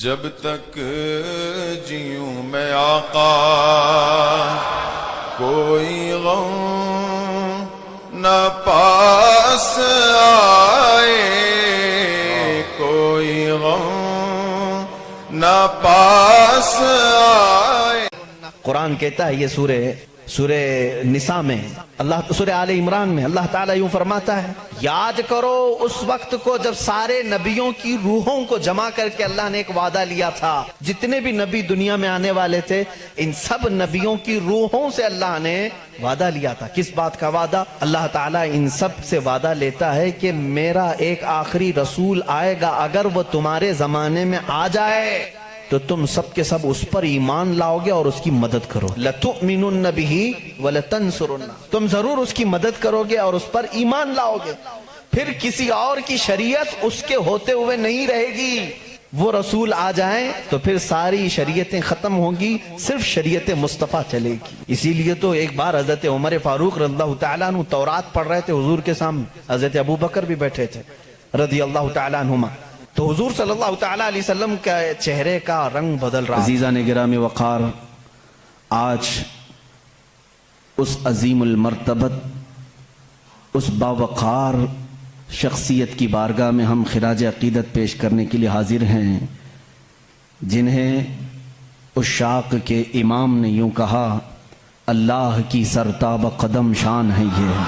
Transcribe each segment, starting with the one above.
جب تک جیوں میں آقا کوئی غم نہ پاس آئے، کوئی غم نہ پاس آئے۔ قرآن کہتا ہے، یہ سورہ نساء میں سورہ آل عمران میں اللہ تعالیٰ یوں فرماتا ہے، یاد کرو اس وقت کو جب سارے نبیوں کی روحوں کو جمع کر کے اللہ نے ایک وعدہ لیا تھا۔ جتنے بھی نبی دنیا میں آنے والے تھے، ان سب نبیوں کی روحوں سے اللہ نے وعدہ لیا تھا۔ کس بات کا وعدہ؟ اللہ تعالیٰ ان سب سے وعدہ لیتا ہے کہ میرا ایک آخری رسول آئے گا، اگر وہ تمہارے زمانے میں آ جائے تو تم سب کے سب اس پر ایمان لاؤ گے اور اس کی مدد کرو۔ لَتُؤْمِنُنَّ بِهِ وَلَتَنْصُرُنَّ، تم ضرور اس کی مدد کرو گے اور اس پر ایمان لاؤ گے۔ پھر کسی اور کی شریعت اس کے ہوتے ہوئے نہیں رہے گی۔ وہ رسول آ جائیں تو پھر ساری شریعتیں ختم ہوں گی، صرف شریعت مصطفیٰ چلے گی۔ اسی لیے تو ایک بار حضرت عمر فاروق رضی اللہ تعالیٰ عنہ تورات پڑھ رہے تھے حضور کے سامنے، حضرت ابو بکر بھی بیٹھے تھے رضی اللہ تعالیٰ عنہما، تو حضور صلی اللہ تعالیٰ علیہ وسلم کا چہرے کا رنگ بدل رہا۔ عزیزان گرامی وقار، آج اس عظیم المرتبت، اس باوقار شخصیت کی بارگاہ میں ہم خراج عقیدت پیش کرنے کے لیے حاضر ہیں، جنہیں عشاق کے امام نے یوں کہا، اللہ کی سرتاب قدم شان ہے یہ،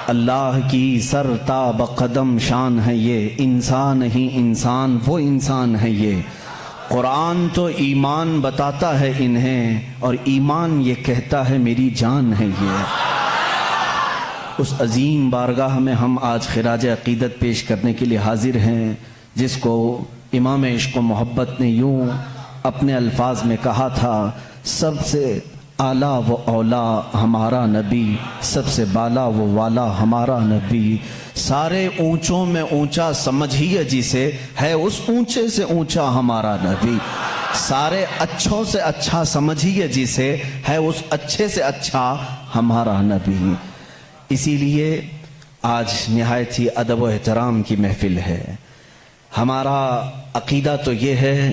اللہ کی سرتاب قدم شان ہے یہ، انسان ہی انسان وہ انسان ہے یہ۔ قرآن تو ایمان بتاتا ہے انہیں اور ایمان یہ کہتا ہے میری جان ہے یہ۔ اس عظیم بارگاہ میں ہم آج خراج عقیدت پیش کرنے کے لیے حاضر ہیں، جس کو امام عشق و محبت نے یوں اپنے الفاظ میں کہا تھا، سب سے اعلیٰ و اولا ہمارا نبی، سب سے بالا و والا ہمارا نبی، سارے اونچوں میں اونچا سمجھیے جسے، ہے اس اونچے سے اونچا ہمارا نبی، سارے اچھوں سے اچھا سمجھیے جسے، ہے اس اچھے سے اچھا ہمارا نبی۔ اسی لیے آج نہایت ہی ادب و احترام کی محفل ہے۔ ہمارا عقیدہ تو یہ ہے،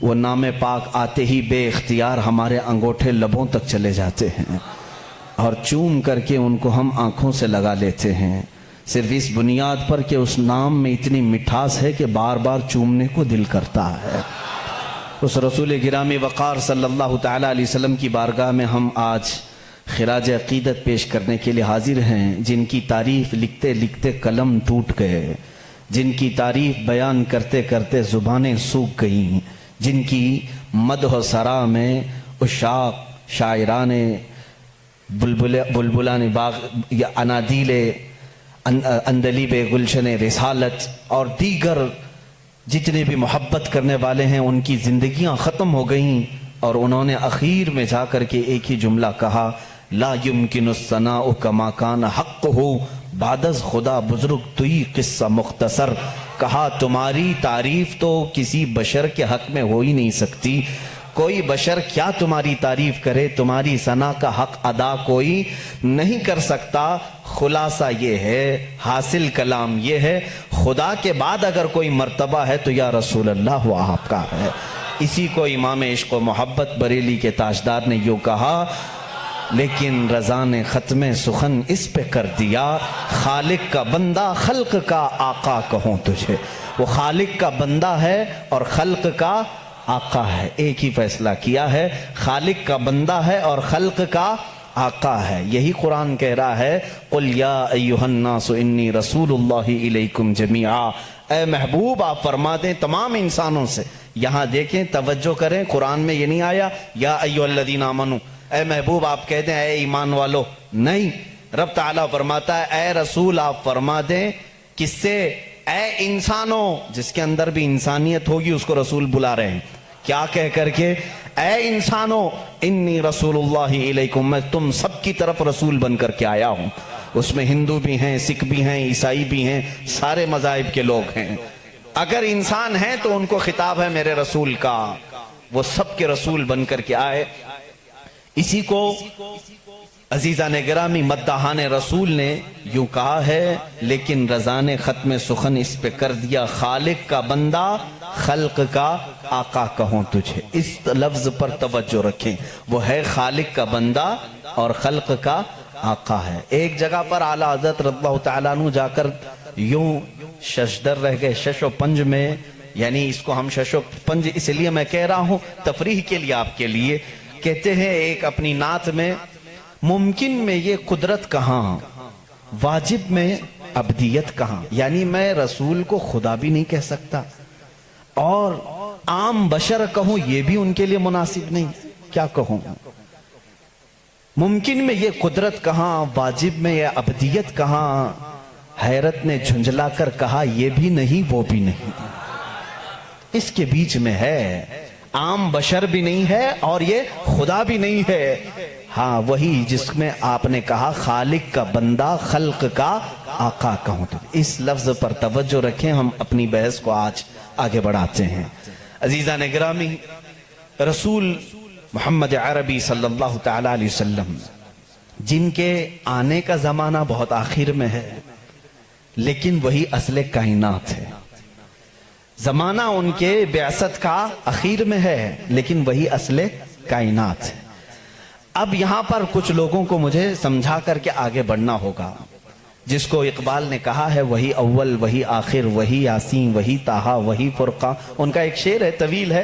وہ نام پاک آتے ہی بے اختیار ہمارے انگوٹھے لبوں تک چلے جاتے ہیں اور چوم کر کے ان کو ہم آنکھوں سے لگا لیتے ہیں، صرف اس بنیاد پر کہ اس نام میں اتنی مٹھاس ہے کہ بار بار چومنے کو دل کرتا ہے۔ اس رسول گرامی وقار صلی اللہ تعالیٰ علیہ وسلم کی بارگاہ میں ہم آج خراج عقیدت پیش کرنے کے لیے حاضر ہیں، جن کی تعریف لکھتے لکھتے قلم ٹوٹ گئے، جن کی تعریف بیان کرتے کرتے زبانیں سوکھ گئیں، جن کی مدح و ثنا میں عشاق، شاعران، بلبلان باغ یا انادیل اندلیب گلشن رسالت اور دیگر جتنے بھی محبت کرنے والے ہیں، ان کی زندگیاں ختم ہو گئیں اور انہوں نے اخیر میں جا کر کے ایک ہی جملہ کہا، لا یمکن الثناء کما کان حق ہو بعد از خدا بزرگ توئی قصہ مختصر، کہا تمہاری تعریف تو کسی بشر کے حق میں ہو ہی نہیں سکتی، کوئی بشر کیا تمہاری تعریف کرے، تمہاری ثنا کا حق ادا کوئی نہیں کر سکتا۔ خلاصہ یہ ہے، حاصل کلام یہ ہے، خدا کے بعد اگر کوئی مرتبہ ہے تو یا رسول اللہ وہ آپ کا ہے۔ اسی کو امام عشق و محبت بریلی کے تاجدار نے یوں کہا، لیکن رضا نے ختم سخن اس پہ کر دیا، خالق کا بندہ خلق کا آقا کہوں تجھے۔ وہ خالق کا بندہ ہے اور خلق کا آقا ہے، ایک ہی فیصلہ کیا ہے، خالق کا بندہ ہے اور خلق کا آقا ہے۔ یہی قرآن کہہ رہا ہے، قُلْ يَا أَيُّهَا النَّاسُ إِنِّي رَسُولُ اللَّهِ إِلَيْكُمْ جَمِيعًا، اے محبوب آپ فرما دیں تمام انسانوں سے۔ یہاں دیکھیں، توجہ کریں، قرآن میں یہ نہیں آیا یا ایھا الذین آمنوا، اے محبوب آپ کہہ دیں اے ایمان والو، نہیں، رب تعالیٰ فرماتا ہے اے رسول آپ فرما دیں، کس سے؟ اے انسانوں، جس کے اندر بھی انسانیت ہوگی اس کو رسول بلا رہے ہیں، کیا کہہ کر کے؟ اے انسانوں انی رسول اللہ علیکم، میں تم سب کی طرف رسول بن کر کے آیا ہوں۔ اس میں ہندو بھی ہیں، سکھ بھی ہیں، عیسائی بھی ہیں، سارے مذاہب کے لوگ ہیں۔ اگر انسان ہیں تو ان کو خطاب ہے میرے رسول کا، وہ سب کے رسول بن کر کے آئے۔ اسی کو عزیزان گرامی، مداحان رسول نے یوں کہا ہے، لیکن رضا نے ختم سخن اس پہ کر دیا، خالق کا بندہ خلق کا آقا کہوں تجھے۔ اس لفظ پر توجہ رکھیں، وہ ہے خالق کا بندہ اور خلق کا آقا ہے۔ ایک جگہ پر اعلیٰ حضرت رضی اللہ تعالیٰ عنہ جا کر یوں ششدر رہ گئے، شش و پنج میں، یعنی اس کو ہم شش و پنج اس لیے میں کہہ رہا ہوں تفریح کے لیے آپ کے لیے، کہتے ہیں ایک اپنی نعت میں، ممکن میں یہ قدرت کہاں، واجب میں عبدیت کہاں، یعنی میں رسول کو خدا بھی نہیں کہہ سکتا اور عام بشر کہوں یہ بھی ان کے لیے مناسب نہیں، کیا کہوں؟ ممکن میں یہ قدرت کہاں، واجب میں یہ عبدیت کہاں، حیرت نے جھنجھلا کر کہا یہ بھی نہیں وہ بھی نہیں، اس کے بیچ میں ہے، عام بشر بھی نہیں ہے اور یہ خدا بھی نہیں ہے، ہاں وہی جس میں آپ نے کہا خالق کا بندہ خلق کا آقا کہوں تو۔ اس لفظ پر توجہ رکھیں، ہم اپنی بحث کو آج آگے بڑھاتے ہیں۔ عزیزان گرامی، رسول محمد عربی صلی اللہ تعالی علیہ وسلم جن کے آنے کا زمانہ بہت آخر میں ہے، لیکن وہی اصل کائنات ہے، زمانہ ان کے بعثت کا اخیر میں ہے لیکن وہی اصل کائنات ہے۔ اب یہاں پر کچھ لوگوں کو مجھے سمجھا کر کے آگے بڑھنا ہوگا، جس کو اقبال نے کہا ہے وہی اول وہی آخر وہی یاسین وہی طٰہٰ وہی فرقان۔ ان کا ایک شعر ہے، طویل ہے،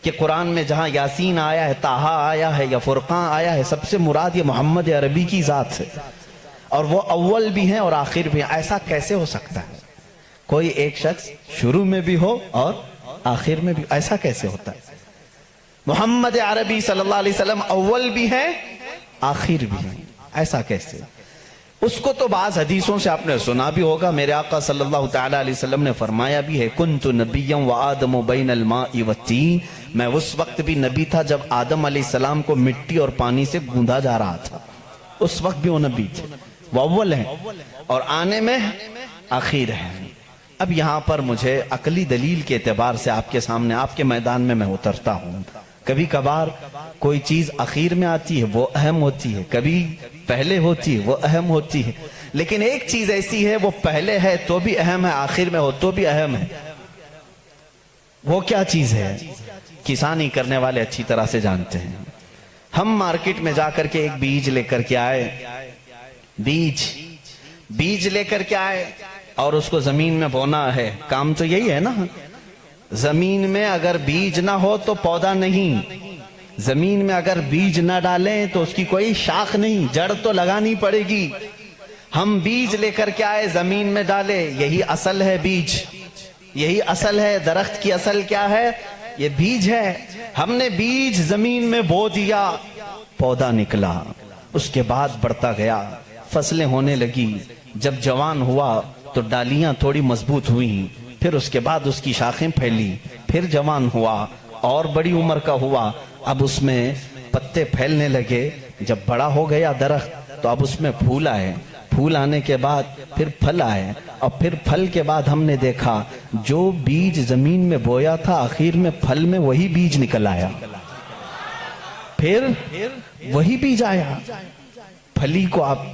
کہ قرآن میں جہاں یاسین آیا ہے، طٰہٰ آیا ہے یا فرقان آیا ہے، سب سے مراد یہ محمد عربی کی ذات ہے، اور وہ اول بھی ہیں اور آخر بھی ہیں۔ ایسا کیسے ہو سکتا ہے کوئی ایک شخص شروع میں بھی ہو اور آخر میں بھی؟ ایسا کیسے ہوتا ہے؟ محمد عربی صلی اللہ علیہ وسلم اول بھی ہیں آخر بھی ہیں، ایسا کیسے؟ اس کو تو بعض حدیثوں سے آپ نے سنا بھی ہوگا، میرے آقا صلی اللہ تعالی علیہ وسلم نے فرمایا بھی ہے، کنت نبیا وآدم بین الماء والطین، میں اس وقت بھی نبی تھا جب آدم علیہ السلام کو مٹی اور پانی سے گوندھا جا رہا تھا، اس وقت بھی وہ نبی تھے، وہ اول ہیں اور آنے میں آخر ہیں۔ اب یہاں پر مجھے عقلی دلیل کے اعتبار سے آپ کے سامنے، آپ کے میدان میں میں اترتا ہوں۔ کبھی کبھار کوئی چیز اخیر میں آتی ہے وہ اہم ہوتی ہے، کبھی پہلے ہوتی ہے وہ اہم ہوتی ہے، لیکن ایک چیز ایسی ہے وہ پہلے ہے تو بھی اہم ہے، آخر میں ہو تو بھی اہم ہے۔ وہ کیا چیز ہے؟ کسانی کرنے والے اچھی طرح سے جانتے ہیں۔ ہم مارکیٹ میں جا کر کے ایک بیج لے کر کے آئے، بیج لے کر کے آئے اور اس کو زمین میں بونا ہے، کام تو یہی ہے نا۔ زمین میں اگر بیج نہ ہو تو پودا نہیں، زمین میں اگر بیج نہ ڈالیں تو اس کی کوئی شاخ نہیں، جڑ تو لگانی پڑے گی۔ ہم بیج لے کر کے آئے، زمین میں ڈالے، یہی اصل ہے بیج، یہی اصل ہے۔ درخت کی اصل کیا ہے؟ یہ بیج ہے۔ ہم نے بیج زمین میں بو دیا، پودا نکلا، اس کے بعد بڑھتا گیا، فصلیں ہونے لگی، جب جوان ہوا تو ڈالیاں تھوڑی مضبوط ہوئیں، پھر اس کے بعد اس کی شاخیں پھیلی، پھر جوان ہوا اور بڑی عمر کا ہوا، اب اس میں پتے پھیلنے لگے، جب بڑا ہو گیا درخت تو اب اس میں پھول آئے، پھول آنے کے بعد پھر پھل آئے، اور پھر پھل کے بعد ہم نے دیکھا جو بیج زمین میں بویا تھا آخر میں پھل میں وہی بیج نکل آیا، پھر وہی بیج آیا۔ پھلی کو آپ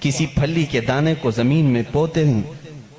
کسی پھلی کے دانے کو زمین میں بوتے ہیں،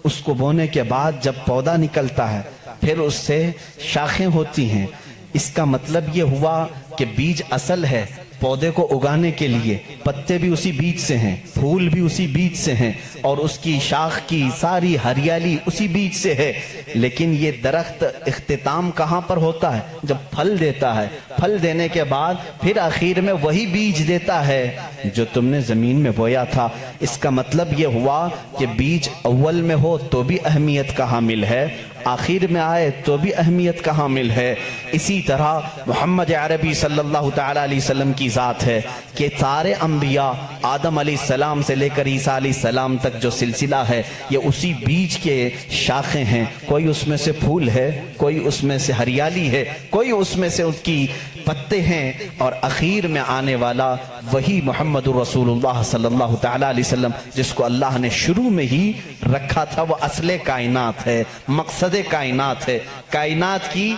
اس کو بونے کے بعد جب پودا نکلتا ہے پھر اس سے شاخیں ہوتی ہیں۔ اس کا مطلب یہ ہوا کہ بیج اصل ہے پودے کو اگانے کے لیے، پتے بھی اسی بیج سے ہیں، پھول بھی اسی بیج سے ہیں، اور اس کی شاخ کی ساری ہریالی اسی بیج سے ہے۔ لیکن یہ درخت اختتام کہاں پر ہوتا ہے؟ جب پھل دیتا ہے، پھل دینے کے بعد پھر آخر میں وہی بیج دیتا ہے جو تم نے زمین میں بویا تھا۔ اس کا مطلب یہ ہوا کہ بیج اول میں ہو تو بھی اہمیت کا حامل ہے، آخر میں آئے تو بھی اہمیت کا حامل ہے۔ اسی طرح محمد عربی صلی اللہ تعالی علیہ وسلم کی ذات ہے کہ سارے انبیاء آدم علیہ السلام سے لے کر عیسیٰ علیہ السلام تک جو سلسلہ ہے یہ اسی بیج کے شاخیں ہیں، کوئی اس میں سے پھول ہے، کوئی اس میں سے ہریالی ہے، کوئی اس میں سے اس کی پتے ہیں، اور اخیر میں آنے والا وہی محمد رسول اللہ صلی اللہ تعالی علیہ وسلم جس کو اللہ نے شروع میں ہی رکھا تھا۔ وہ اصل کائنات ہے، مقصد کائنات ہے، کائنات کی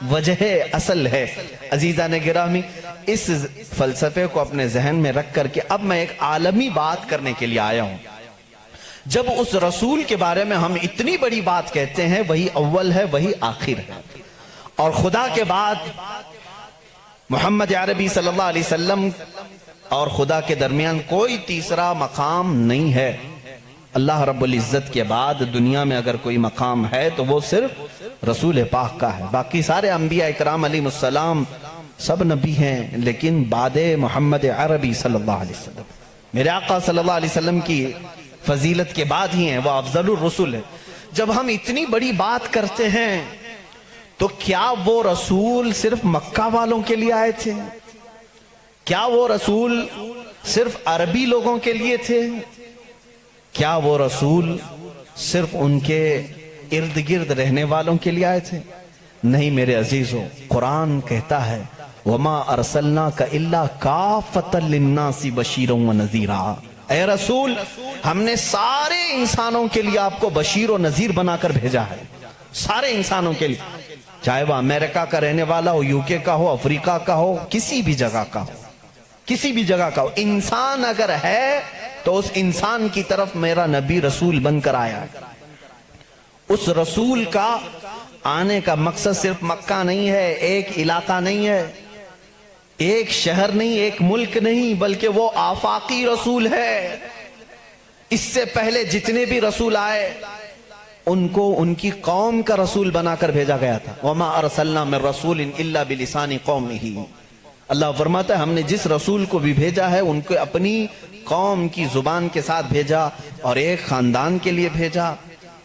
وجہ اصل ہے۔ عزیزان گرامی، اس فلسفے کو اپنے ذہن میں رکھ کر کے اب میں ایک عالمی بات کرنے کے لیے آیا ہوں۔ جب اس رسول کے بارے میں ہم اتنی بڑی بات کہتے ہیں، وہی اول ہے، وہی آخر ہے، اور خدا کے بعد محمد عربی صلی اللہ علیہ وسلم اور خدا کے درمیان کوئی تیسرا مقام نہیں ہے۔ اللہ رب العزت کے بعد دنیا میں اگر کوئی مقام ہے تو وہ صرف رسول پاک کا ہے۔ باقی سارے انبیاء اکرام علیہ السلام سب نبی ہیں، لیکن بعد محمد عربی صلی اللہ علیہ وسلم، میرے آقا صلی اللہ علیہ وسلم کی فضیلت کے بعد ہی ہیں، وہ افضل الرسول ہے۔ جب ہم اتنی بڑی بات کرتے ہیں تو کیا وہ رسول صرف مکہ والوں کے لیے آئے تھے؟ کیا وہ رسول صرف عربی لوگوں کے لیے تھے؟ کیا وہ رسول صرف ان کے ارد گرد رہنے والوں کے لیے آئے تھے؟ نہیں میرے عزیزو، قرآن کہتا ہے وَمَا أَرْسَلْنَاكَ إِلَّا كَافَةً لِلنَّاسِ بَشِيرًا وَنَذِيرًا، اے رسول ہم نے سارے انسانوں کے لیے آپ کو بشیر و نذیر بنا کر بھیجا ہے، سارے انسانوں کے لیے، چاہے وہ امریکہ کا رہنے والا ہو، یوکے کا ہو، افریقہ کا ہو، کسی بھی جگہ کا ہو، کسی بھی جگہ کا ہو، انسان اگر ہے تو اس انسان کی طرف میرا نبی رسول بن کر آیا ہے۔ اس رسول کا آنے کا مقصد صرف مکہ نہیں ہے، ایک علاقہ نہیں ہے، ایک شہر نہیں، ایک ملک نہیں، بلکہ وہ آفاقی رسول ہے۔ اس سے پہلے جتنے بھی رسول آئے ان کو ان کی قوم کا رسول بنا کر بھیجا گیا تھا۔ وَمَا أَرْسَلْنَا مِن رَسُولٍ إِلَّا بِلِسَانِ قَوْمِهِ، اللہ فرماتا ہے ہم نے جس رسول کو بھی بھیجا ہے ان کو اپنی قوم کی زبان کے ساتھ بھیجا، اور ایک خاندان کے لیے بھیجا،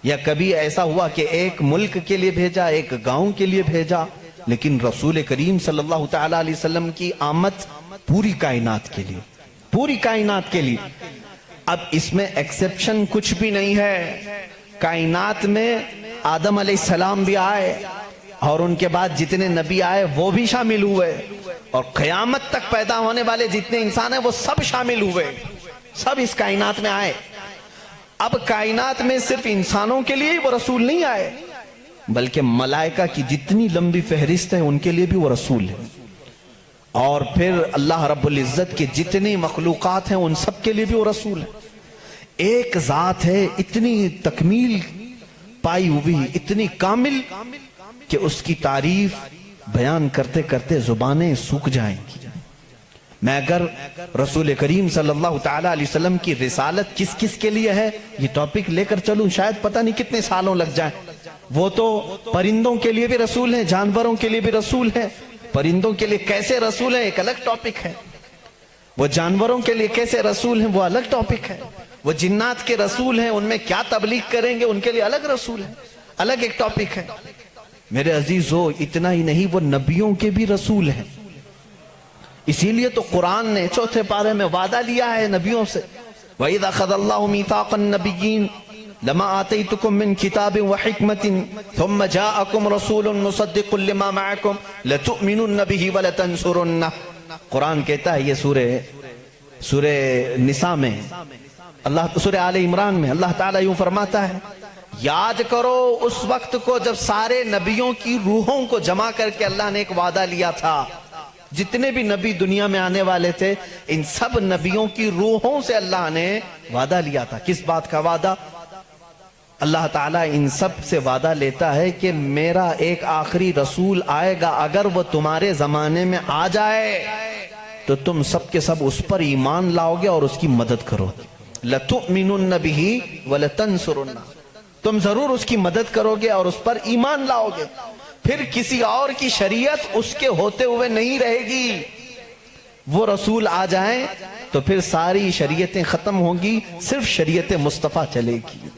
یا کبھی ایسا ہوا کہ ایک ملک کے لیے بھیجا، ایک گاؤں کے لیے بھیجا، لیکن رسول کریم صلی اللہ تعالی علیہ وسلم کی آمد پوری کائنات کے لیے، پوری کائنات کے لیے۔ اب اس میں ایکسپشن کچھ بھی نہیں ہے۔ کائنات میں آدم علیہ السلام بھی آئے، اور ان کے بعد جتنے نبی آئے وہ بھی شامل ہوئے، اور قیامت تک پیدا ہونے والے جتنے انسان ہیں وہ سب شامل ہوئے، سب اس کائنات میں آئے۔ اب کائنات میں صرف انسانوں کے لیے ہی وہ رسول نہیں آئے، بلکہ ملائکہ کی جتنی لمبی فہرست ہے ان کے لیے بھی وہ رسول ہے، اور پھر اللہ رب العزت کے جتنی مخلوقات ہیں ان سب کے لیے بھی وہ رسول ہے۔ ایک ذات ہے اتنی تکمیل پائی ہوئی، اتنی کامل کہ اس کی تعریف بیان کرتے کرتے زبانیں سوکھ جائیں گی۔ میں اگر رسول کریم صلی اللہ تعالی علیہ وسلم کی رسالت کس کس کے لیے ہے یہ ٹاپک لے کر چلوں، شاید پتہ نہیں کتنے سالوں لگ جائیں۔ وہ تو پرندوں کے لیے بھی رسول ہیں، جانوروں کے لیے بھی رسول ہیں۔ پرندوں کے لیے کیسے رسول ہیں ایک الگ ٹاپک ہے، وہ جانوروں کے لیے کیسے رسول ہیں وہ الگ ٹاپک ہے، وہ جنات کے رسول ہیں ان میں کیا تبلیغ کریں گے ان کے لیے الگ رسول ہے، الگ ایک ٹاپک ہے۔ میرے عزیزو اتنا ہی نہیں، وہ نبیوں کے بھی رسول ہیں۔ اسی لیے تو قرآن نے چوتھے پارے میں وعدہ لیا ہے نبیوں سے، وَإِذَا أَخَذَ اللَّهُ مِيثَاقَ النَّبِيِّينَ لَمَا آتَيْتُكُم مِّن كِتَابٍ وَحِكْمَةٍ ثُمَّ جَاءَكُمْ رَسُولٌ مُصَدِّقٌ لِّمَا مَعَكُمْ لَتُؤْمِنُنَّ بِهِ وَلَتَنصُرُنَّهُ۔ قرآن کہتا ہے یہ سورہ نساء میں، سورہ آل عمران میں اللہ تعالیٰ یوں فرماتا ہے، یاد کرو اس وقت کو جب سارے نبیوں کی روحوں کو جمع کر کے اللہ نے ایک وعدہ لیا تھا۔ جتنے بھی نبی دنیا میں آنے والے تھے ان سب نبیوں کی روحوں سے اللہ نے وعدہ لیا تھا۔ کس بات کا وعدہ؟ اللہ تعالیٰ ان سب سے وعدہ لیتا ہے کہ میرا ایک آخری رسول آئے گا، اگر وہ تمہارے زمانے میں آ جائے تو تم سب کے سب اس پر ایمان لاؤ گے اور اس کی مدد کرو گے۔ لَتُؤْمِنُنَّ بِهِ وَلَتَنْصُرُنَّهُ، تم ضرور اس کی مدد کرو گے اور اس پر ایمان لاؤ گے۔ پھر کسی اور کی شریعت اس کے ہوتے ہوئے نہیں رہے گی، وہ رسول آ جائیں تو پھر ساری شریعتیں ختم ہوں گی، صرف شریعت مصطفیٰ چلے گی۔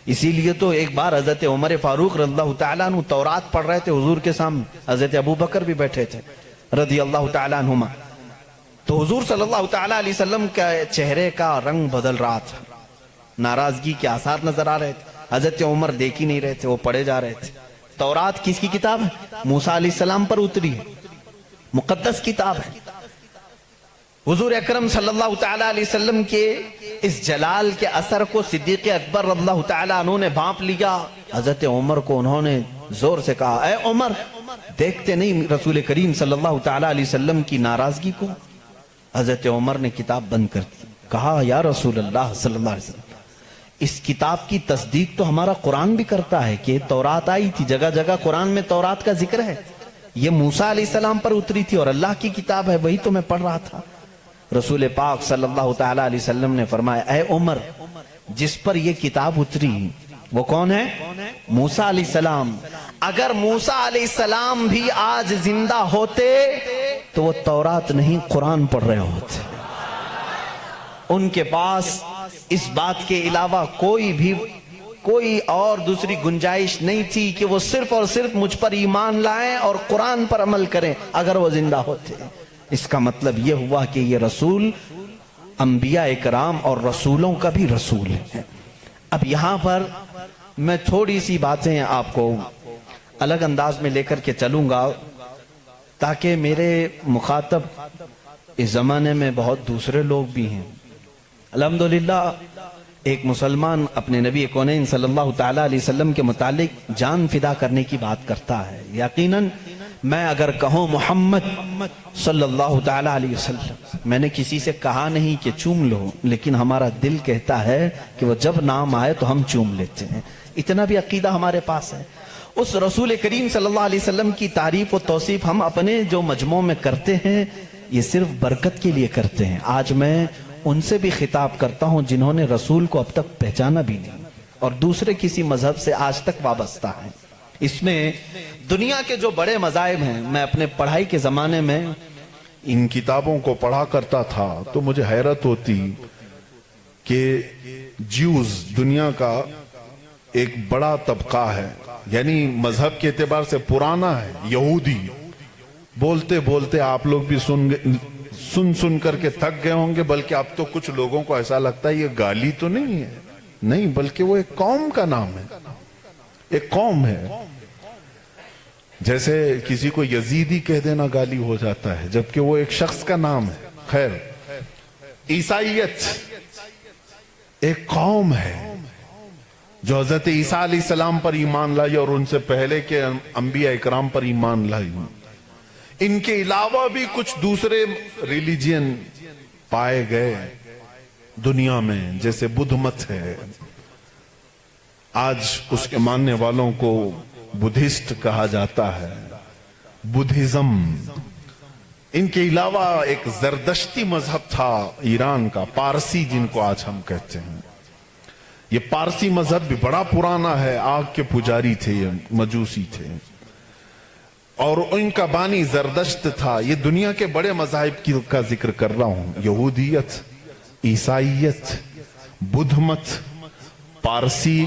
اسی لیے تو ایک بار حضرت عمر فاروق رضی اللہ تعالیٰ عنہ تورات پڑھ رہے تھے حضور کے سامنے، حضرت ابو بکر بھی بیٹھے تھے رضی اللہ تعالیٰ عنہما، تو حضور صلی اللہ تعالیٰ علیہ وسلم کا چہرے کا رنگ بدل رہا تھا، ناراضگی کے آثار نظر آ رہے تھے۔ حضرت عمر دیکھ ہی نہیں رہے تھے، وہ پڑھے جا رہے تھے۔ تورات کس کی کتاب ہے؟ موسیٰ علیہ السلام پر اتری ہے، مقدس کتاب ہے۔ حضور اکرم صلی اللہ تعالیٰ علیہ وسلم کے اس جلال کے اثر کو صدیق اکبر رضی اللہ تعالیٰ عنہ نے بھانپ لیا۔ حضرت عمر کو انہوں نے زور سے کہا، اے عمر دیکھتے نہیں رسول کریم صلی اللہ تعالیٰ علیہ وسلم کی ناراضگی کو؟ حضرت عمر نے کتاب بند کر دی، کہا یا رسول اللہ صلی اللہ علیہ وسلم، اس کتاب کی تصدیق تو ہمارا قرآن بھی کرتا ہے کہ تورات آئی تھی، جگہ جگہ قرآن میں تورات کا ذکر ہے، یہ موسیٰ علیہ السلام پر اتری تھی اور اللہ کی کتاب ہے، وہی تو میں پڑھ رہا تھا۔ رسول پاک صلی اللہ تعالیٰ علیہ وسلم نے فرمایا، اے عمر، جس پر یہ کتاب اتری وہ کون ہے؟ موسیٰ علیہ السلام۔ اگر موسیٰ علیہ السلام بھی آج زندہ ہوتے تو وہ تورات نہیں قرآن پڑھ رہے ہوتے۔ ان کے پاس اس بات کے علاوہ کوئی اور دوسری گنجائش نہیں تھی کہ وہ صرف اور صرف مجھ پر ایمان لائیں اور قرآن پر عمل کریں اگر وہ زندہ ہوتے۔ اس کا مطلب یہ ہوا کہ یہ رسول انبیاء اکرام اور رسولوں کا بھی رسول ہے۔ اب یہاں پر میں تھوڑی سی باتیں آپ کو الگ انداز میں لے کر کے چلوں گا تاکہ میرے مخاطب اس زمانے میں بہت دوسرے لوگ بھی ہیں۔ الحمدللہ ایک مسلمان اپنے نبی کونین صلی اللہ تعالیٰ علیہ وسلم کے متعلق جان فدا کرنے کی بات کرتا ہے۔ یقیناً میں اگر کہوں محمد صلی اللہ تعالیٰ علیہ وسلم، میں نے کسی سے کہا نہیں کہ چوم لو، لیکن ہمارا دل کہتا ہے کہ وہ جب نام آئے تو ہم چوم لیتے ہیں، اتنا بھی عقیدہ ہمارے پاس ہے۔ اس رسول کریم صلی اللہ علیہ وسلم کی تعریف و توصیف ہم اپنے جو مجموع میں کرتے ہیں یہ صرف برکت کے لیے کرتے ہیں۔ آج میں ان سے بھی خطاب کرتا ہوں جنہوں نے رسول کو اب تک پہچانا بھی نہیں اور دوسرے کسی مذہب سے آج تک وابستہ ہیں۔ اس میں دنیا کے جو بڑے مذاہب ہیں، میں اپنے پڑھائی کے زمانے میں ان کتابوں کو پڑھا کرتا تھا تو مجھے حیرت ہوتی کہ جیوز دنیا کا ایک بڑا طبقہ ہے، یعنی مذہب کے اعتبار سے پرانا ہے، یہودی۔ بولتے بولتے آپ لوگ بھی سن کر کے تھک گئے ہوں گے، بلکہ اب تو کچھ لوگوں کو ایسا لگتا ہے یہ گالی تو نہیں ہے، نہیں بلکہ وہ ایک قوم کا نام ہے، ایک قوم ہے۔ جیسے کسی کو یزیدی کہہ دینا گالی ہو جاتا ہے، جبکہ وہ ایک شخص کا نام ہے۔ خیر، عیسائیت ایک قوم ہے جو حضرت عیسیٰ علیہ السلام پر ایمان لائی اور ان سے پہلے کے انبیاء اکرام پر ایمان لائی۔ ان کے علاوہ بھی کچھ دوسرے ریلیجین پائے گئے دنیا میں، جیسے بدھ مت ہے، آج اس کے ماننے والوں کو بدھسٹ کہا جاتا ہے، بدھزم۔ ان کے علاوہ ایک زردشتی مذہب تھا ایران کا، پارسی جن کو آج ہم کہتے ہیں۔ یہ پارسی مذہب بھی بڑا پرانا ہے، آگ کے پجاری تھے، یہ مجوسی تھے، اور ان کا بانی زردشت تھا۔ یہ دنیا کے بڑے مذاہب کا ذکر کر رہا ہوں، یہودیت، عیسائیت، بدھ مت، پارسی،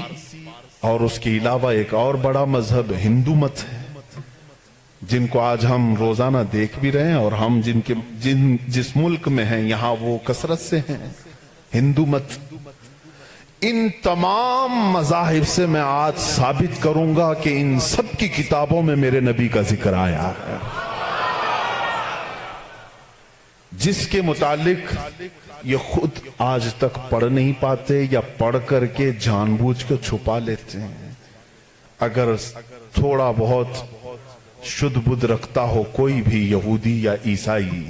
اور اس کے علاوہ ایک اور بڑا مذہب ہندو مت ہے، جن کو آج ہم روزانہ دیکھ بھی رہے ہیں، اور ہم جس ملک میں ہیں یہاں وہ کثرت سے ہیں، ہندو مت۔ ان تمام مذاہب سے میں آج ثابت کروں گا کہ ان سب کی کتابوں میں میرے نبی کا ذکر آیا ہے، جس کے متعلق یہ خود آج تک پڑھ نہیں پاتے یا پڑھ کر کے جان بوجھ کر چھپا لیتے ہیں۔ اگر تھوڑا بہت شدھ بدھ رکھتا ہو کوئی بھی یہودی یا عیسائی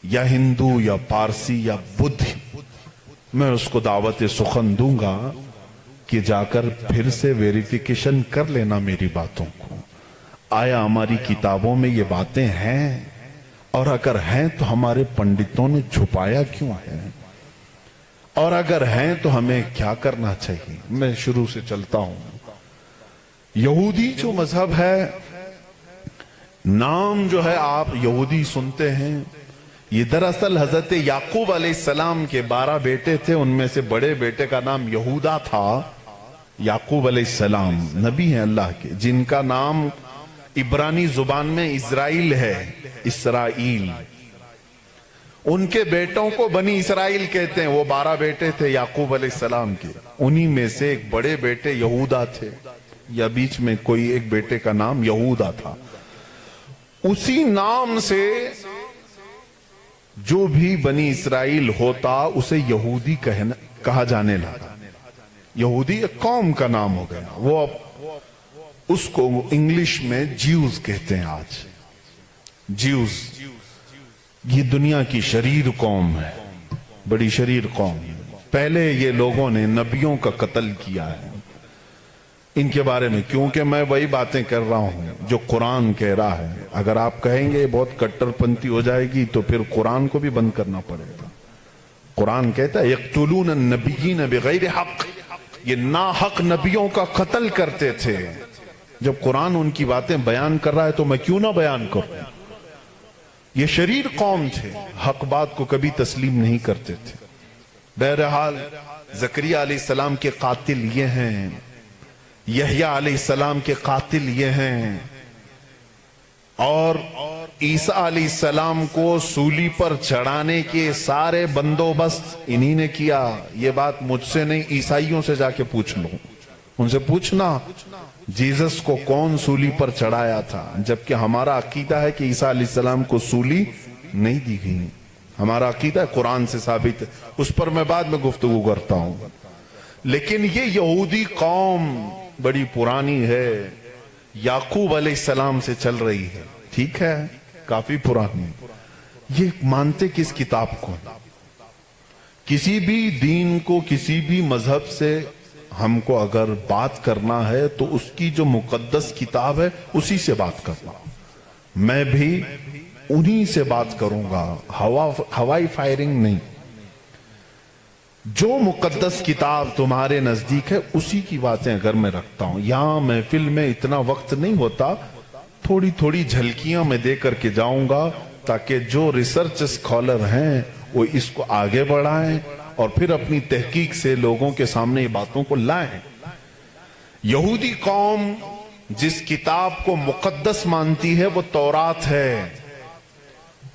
یا ہندو یا پارسی یا بدھ، میں اس کو دعوت سخن دوں گا کہ جا کر پھر سے ویریفیکیشن کر لینا میری باتوں کو، آیا ہماری کتابوں میں یہ باتیں ہیں، اور اگر ہیں تو ہمارے پنڈتوں نے چھپایا کیوں ہے، اور اگر ہیں تو ہمیں کیا کرنا چاہیے۔ میں شروع سے چلتا ہوں۔ یہودی جو مذہب ہے، نام جو ہے آپ یہودی سنتے ہیں، یہ دراصل حضرت یعقوب علیہ السلام کے 12 بیٹے تھے، ان میں سے بڑے بیٹے کا نام یہودا تھا۔ یعقوب علیہ السلام نبی ہیں اللہ کے، جن کا نام عبرانی زبان میں اسرائیل ہے، اسرائیل۔ ان کے بیٹوں کو بنی اسرائیل کہتے ہیں، وہ 12 بیٹے تھے یعقوب علیہ السلام کے، انہی میں سے ایک بڑے بیٹے یہودا تھے، یا بیچ میں کوئی ایک بیٹے کا نام یہودا تھا۔ اسی نام سے جو بھی بنی اسرائیل ہوتا اسے یہودی کہا جانے لگا۔ یہودی ایک قوم کا نام ہو گیا۔ وہ اس کو انگلش میں جیوز کہتے ہیں آج. جیوز یہ دنیا کی شریر قوم ہے, بڑی شریر قوم. پہلے یہ لوگوں نے نبیوں کا قتل کیا ہے. ان کے بارے میں کیونکہ میں وہی باتیں کر رہا ہوں جو قرآن کہہ رہا ہے. اگر آپ کہیں گے بہت کٹر پنتھی ہو جائے گی تو پھر قرآن کو بھی بند کرنا پڑے گا. قرآن کہتا ہے یقتلون النبیین بغیر حق, یہ ناحق نبیوں کا قتل کرتے تھے. جب قرآن ان کی باتیں بیان کر رہا ہے تو میں کیوں نہ بیان کروں. یہ شریر قوم تھے, حق بات کو کبھی تسلیم نہیں کرتے تھے. بہرحال زکریا علیہ السلام کے قاتل یہ ہیں, یحییٰ علیہ السلام کے قاتل یہ ہیں, اور عیسیٰ علیہ السلام کو سولی پر چڑھانے کے سارے بندوبست انہی نے کیا. یہ بات مجھ سے نہیں, عیسائیوں سے جا کے پوچھ لو, ان سے پوچھنا جیزس کو کون سولی پر چڑھایا تھا. جبکہ ہمارا عقیدہ ہے کہ عیسیٰ علیہ السلام کو سولی نہیں دی گئی. ہمارا عقیدہ ہے, قرآن سے ثابت ہے, اس پر میں بعد میں گفتگو کرتا ہوں. لیکن یہ یہودی قوم بڑی پرانی ہے, یعقوب علیہ السلام سے چل رہی ہے, ٹھیک ہے, کافی پرانی. یہ مانتے کس کتاب کو؟ کسی بھی دین کو, کسی بھی مذہب سے ہم کو اگر بات کرنا ہے تو اس کی جو مقدس کتاب ہے اسی سے بات کرنا. میں بھی انہی سے بات کروں گا, ہوائی فائرنگ نہیں. جو مقدس کتاب تمہارے نزدیک ہے اسی کی باتیں اگر میں رکھتا ہوں. یہاں محفل میں اتنا وقت نہیں ہوتا, تھوڑی تھوڑی جھلکیاں میں دے کر کے جاؤں گا تاکہ جو ریسرچ اسکالر ہیں وہ اس کو آگے بڑھائیں اور پھر اپنی تحقیق سے لوگوں کے سامنے یہ باتوں کو لائیں. یہودی قوم جس کتاب کو مقدس مانتی ہے وہ تورات ہے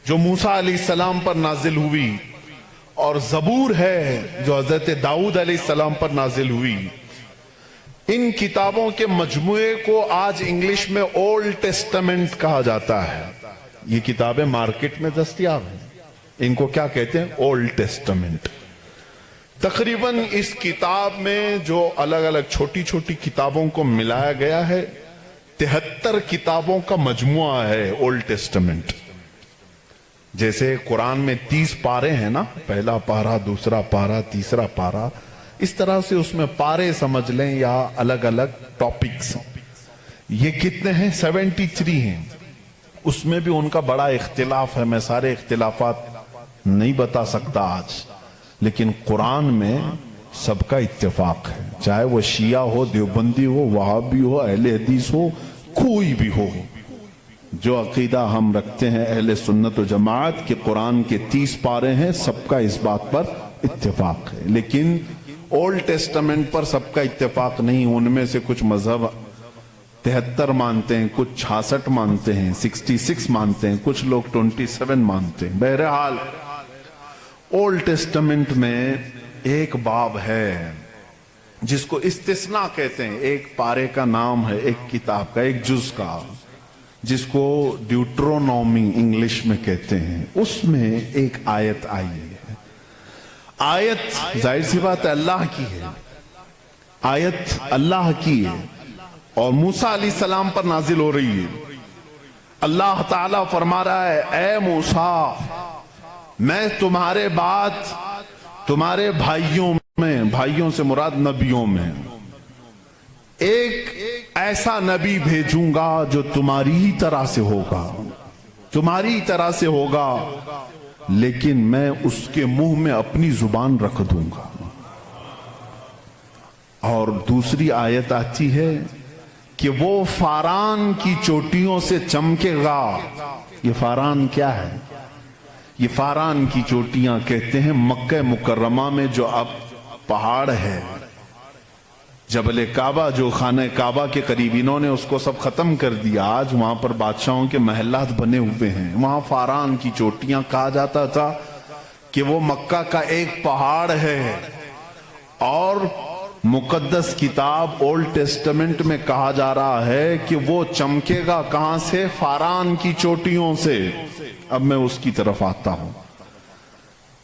جو موسیٰ علیہ السلام پر نازل ہوئی, اور زبور ہے جو حضرت داؤد علیہ السلام پر نازل ہوئی. ان کتابوں کے مجموعے کو آج انگلش میں اولڈ ٹیسٹمنٹ کہا جاتا ہے. یہ کتابیں مارکیٹ میں دستیاب ہیں, ان کو کیا کہتے ہیں؟ Old testament. تقریباً اس کتاب میں جو الگ الگ چھوٹی چھوٹی کتابوں کو ملایا گیا ہے 73 کتابوں کا مجموعہ ہے اولڈ ٹیسٹمنٹ. جیسے قرآن میں 30 پارے ہیں نا, پہلا پارا, دوسرا پارا, تیسرا پارا, اس طرح سے اس میں پارے سمجھ لیں یا الگ الگ ٹاپکس. یہ کتنے ہیں؟ 73 ہیں. اس میں بھی ان کا بڑا اختلاف ہے, میں سارے اختلافات نہیں بتا سکتا آج, لیکن قرآن میں سب کا اتفاق ہے, چاہے وہ شیعہ ہو, دیوبندی ہو, وہابی ہو, اہل حدیث ہو, کوئی بھی ہو. جو عقیدہ ہم رکھتے ہیں اہل سنت و جماعت کہ قرآن کے 30 پارے ہیں, سب کا اس بات پر اتفاق ہے. لیکن اولڈ ٹیسٹمنٹ پر سب کا اتفاق نہیں. ان میں سے کچھ مذہب 73 مانتے ہیں, کچھ 66 مانتے ہیں, 66 مانتے ہیں, کچھ لوگ 27 مانتے ہیں. بہرحال اولڈ ٹیسٹمنٹ میں ایک باب ہے جس کو استثناء کہتے ہیں. ایک پارے کا نام ہے ایک کتاب کا, ایک جز کا, جس کو ڈیوٹرونومی انگلش میں کہتے ہیں. اس میں ایک آیت آئی ہے. آیت ظاہر سی بات ہے اللہ کی ہے, آیت اللہ کی ہے اور موسیٰ علیہ السلام پر نازل ہو رہی ہے. اللہ تعالیٰ فرما رہا ہے, اے موسیٰ میں تمہارے بعد تمہارے بھائیوں میں, بھائیوں سے مراد نبیوں میں, ایک ایسا نبی بھیجوں گا جو تمہاری ہی طرح سے ہوگا, تمہاری ہی طرح سے ہوگا, لیکن میں اس کے منہ میں اپنی زبان رکھ دوں گا. اور دوسری آیت آتی ہے کہ وہ فاران کی چوٹیوں سے چمکے گا. یہ فاران کیا ہے؟ یہ فاران کی چوٹیاں کہتے ہیں مکہ مکرمہ میں جو اب پہاڑ ہے, جبل کعبہ جو خانہ کعبہ کے قریب, انہوں نے اس کو سب ختم کر دیا. آج وہاں پر بادشاہوں کے محلات بنے ہوئے ہیں. وہاں فاران کی چوٹیاں کہا جاتا تھا کہ وہ مکہ کا ایک پہاڑ ہے. اور مقدس کتاب اولڈ ٹیسٹمنٹ میں کہا جا رہا ہے کہ وہ چمکے گا کہاں سے؟ فاران کی چوٹیوں سے. اب میں اس کی طرف آتا ہوں.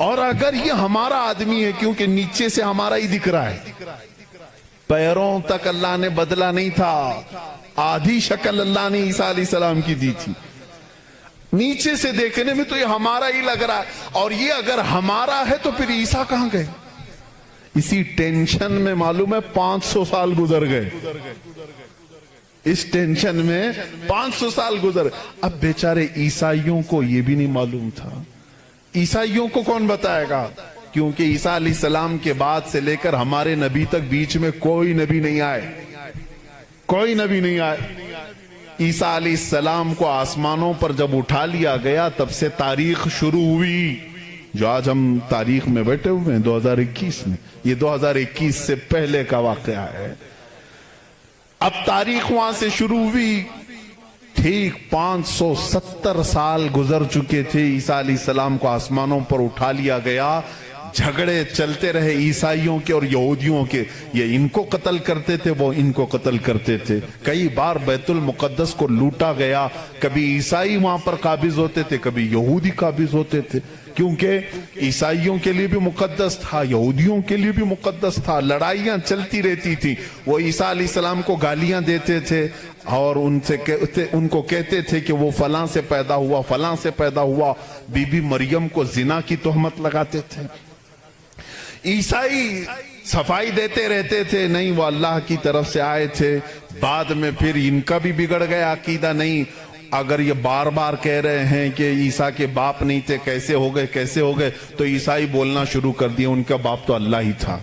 اور اگر یہ ہمارا آدمی ہے، کیونکہ نیچے سے ہمارا ہی دکھ رہا ہے، پیروں تک اللہ نے بدلا نہیں تھا، آدھی شکل اللہ نے عیسیٰ علیہ السلام کی دی تھی، نیچے سے دیکھنے میں تو یہ ہمارا ہی لگ رہا ہے، اور یہ اگر ہمارا ہے تو پھر عیسیٰ کہاں گئے؟ اسی ٹینشن میں معلوم ہے 500 سال گزر گئے، اس ٹینشن میں 500 سال گزر۔ اب بیچارے عیسائیوں کو یہ بھی نہیں معلوم تھا، عیسائیوں کو کون بتائے گا؟ کیونکہ عیسیٰ علیہ السلام کے بعد سے لے کر ہمارے نبی تک بیچ میں کوئی نبی نہیں آئے، کوئی نبی نہیں آئے۔ عیسیٰ علیہ السلام کو آسمانوں پر جب اٹھا لیا گیا تب سے تاریخ شروع ہوئی، جو آج ہم تاریخ میں بیٹھے ہوئے ہیں 2021 میں، یہ 2021 سے پہلے کا واقعہ ہے۔ اب تاریخ وہاں سے شروع ہوئی، ٹھیک 570 سال گزر چکے تھے، عیسیٰ علیہ السلام کو آسمانوں پر اٹھا لیا گیا، جھگڑے چلتے رہے عیسائیوں کے اور یہودیوں کے، یہ ان کو قتل کرتے تھے، وہ ان کو قتل کرتے تھے، کئی بار بیت المقدس کو لوٹا گیا، کبھی عیسائی وہاں پر قابض ہوتے تھے، کبھی یہودی قابض ہوتے تھے، کیونکہ عیسائیوں کے لیے بھی مقدس تھا، یہودیوں کے لیے بھی مقدس تھا، لڑائیاں چلتی رہتی تھی۔ وہ عیسیٰ علیہ السلام کو گالیاں دیتے تھے اور ان کو کہتے تھے کہ وہ فلاں سے پیدا ہوا، فلاں سے پیدا ہوا، بی بی مریم کو زنا کی تہمت لگاتے تھے۔ عیسائی صفائی دیتے رہتے تھے، نہیں وہ اللہ کی طرف سے آئے تھے، بعد میں پھر ان کا بھی بگڑ گیا عقیدہ، نہیں اگر یہ بار بار کہہ رہے ہیں کہ عیسیٰ کے باپ نہیں تھے، کیسے ہو گئے کیسے ہو گئے، تو عیسائی بولنا شروع کر دیا ان کا باپ تو اللہ ہی تھا،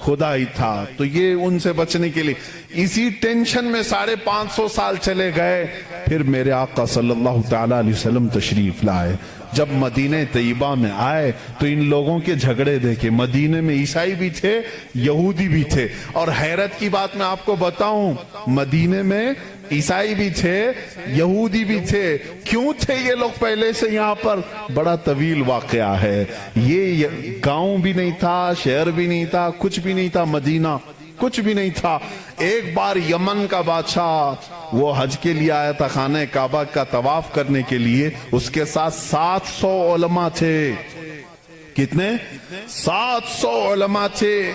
خدا ہی تھا۔ تو یہ ان سے بچنے کے لیے اسی ٹینشن میں 550 سال چلے گئے، پھر میرے آقا صلی اللہ تعالی علیہ وسلم تشریف لائے۔ جب مدینہ طیبہ میں آئے تو ان لوگوں کے جھگڑے دیکھے، مدینہ میں عیسائی بھی تھے، یہودی بھی تھے، اور حیرت کی بات میں آپ کو بتاؤں، مدینہ میں عیسائی بھی تھے، یہودی بھی تھے۔ کیوں تھے یہ لوگ پہلے سے یہاں پر؟ بڑا طویل واقعہ ہے یہ، گاؤں بھی نہیں تھا، شہر بھی نہیں تھا، کچھ بھی نہیں تھا، مدینہ کچھ بھی نہیں تھا۔ ایک بار یمن کا بادشاہ وہ حج کے لیے آیا تھا، خانہ کعبہ کا طواف کرنے کے لیے، اس کے ساتھ 700 علماء تھے۔ کتنے؟ 700 علماء تھے۔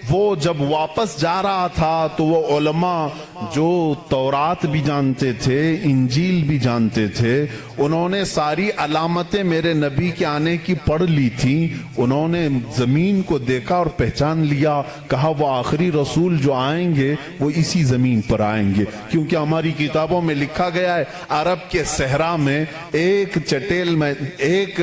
وہ جب واپس جا رہا تھا تو وہ علماء جو تورات بھی جانتے تھے، انجیل بھی جانتے تھے، انہوں نے ساری علامتیں میرے نبی کے آنے کی پڑھ لی تھی، انہوں نے زمین کو دیکھا اور پہچان لیا، کہا وہ آخری رسول جو آئیں گے وہ اسی زمین پر آئیں گے، کیونکہ ہماری کتابوں میں لکھا گیا ہے عرب کے صحرا میں ایک چٹیل میں ایک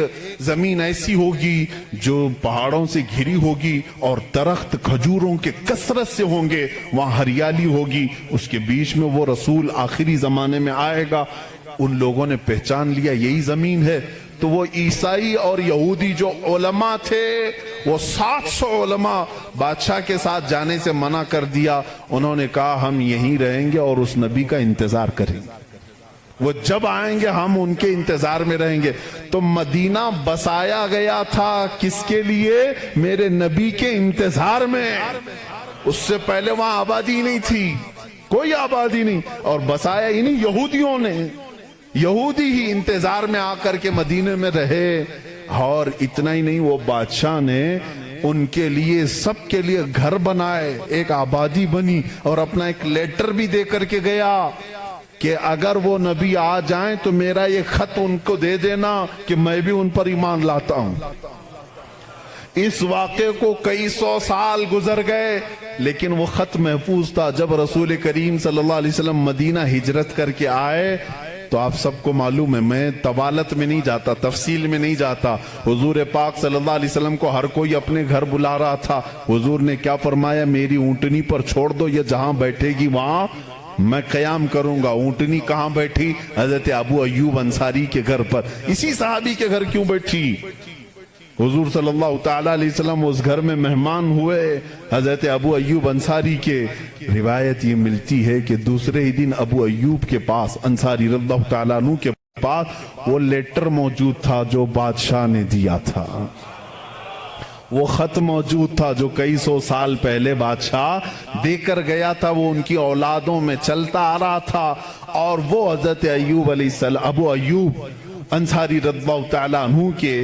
زمین ایسی ہوگی جو پہاڑوں سے گھری ہوگی اور درخت کھجوروں کے کثرت سے ہوں گے، وہاں ہریالی ہوگی، اس کے بیچ میں وہ رسول آخری زمانے میں آئے گا۔ ان لوگوں نے پہچان لیا یہی زمین ہے۔ تو وہ عیسائی اور یہودی جو علماء تھے، وہ 700 علماء بادشاہ کے ساتھ جانے سے منع کر دیا، انہوں نے کہا ہم یہیں رہیں گے اور اس نبی کا انتظار کریں گے، وہ جب آئیں گے ہم ان کے انتظار میں رہیں گے۔ تو مدینہ بسایا گیا تھا کس کے لیے؟ میرے نبی کے انتظار میں۔ اس سے پہلے وہاں آبادی نہیں تھی، کوئی آبادی نہیں، اور بسایا ہی نہیں، یہودیوں نے، یہودی ہی انتظار میں آ کر کے مدینے میں رہے۔ اور اتنا ہی نہیں، وہ بادشاہ نے ان کے لیے سب کے لیے گھر بنائے، ایک آبادی بنی، اور اپنا ایک لیٹر بھی دے کر کے گیا کہ اگر وہ نبی آ جائیں تو میرا یہ خط ان کو دے دینا کہ میں بھی ان پر ایمان لاتا ہوں۔ اس واقعے کو کئی سو سال گزر گئے لیکن وہ خط محفوظ تھا۔ جب رسول کریم صلی اللہ علیہ وسلم مدینہ ہجرت کر کے آئے تو آپ سب کو معلوم ہے، میں طوالت میں نہیں جاتا، تفصیل میں نہیں جاتا، حضور پاک صلی اللہ علیہ وسلم کو ہر کوئی اپنے گھر بلا رہا تھا۔ حضور نے کیا فرمایا؟ میری اونٹنی پر چھوڑ دو، یہ جہاں بیٹھے گی وہاں میں قیام کروں گا۔ اونٹنی کہاں بیٹھی؟ حضرت ابو ایوب انصاری کے گھر پر۔ اسی صحابی کے گھر کیوں بیٹھی؟ حضور صلی اللہ تعالی علیہ وسلم اس گھر میں مہمان ہوئے حضرت ابو ایوب انصاری کے۔ روایت یہ ملتی ہے کہ دوسرے ہی دن ابو ایوب کے پاس، انصاری رضی اللہ تعالیٰ عنہ کے پاس، وہ لیٹر موجود تھا جو بادشاہ نے دیا تھا، وہ خط موجود تھا جو کئی سو سال پہلے بادشاہ دے کر گیا تھا، وہ ان کی اولادوں میں چلتا آ رہا تھا۔ اور وہ حضرت ایوب علیہ السلام، ابو ایوب انصاری رضی اللہ تعالیٰ عنہ کے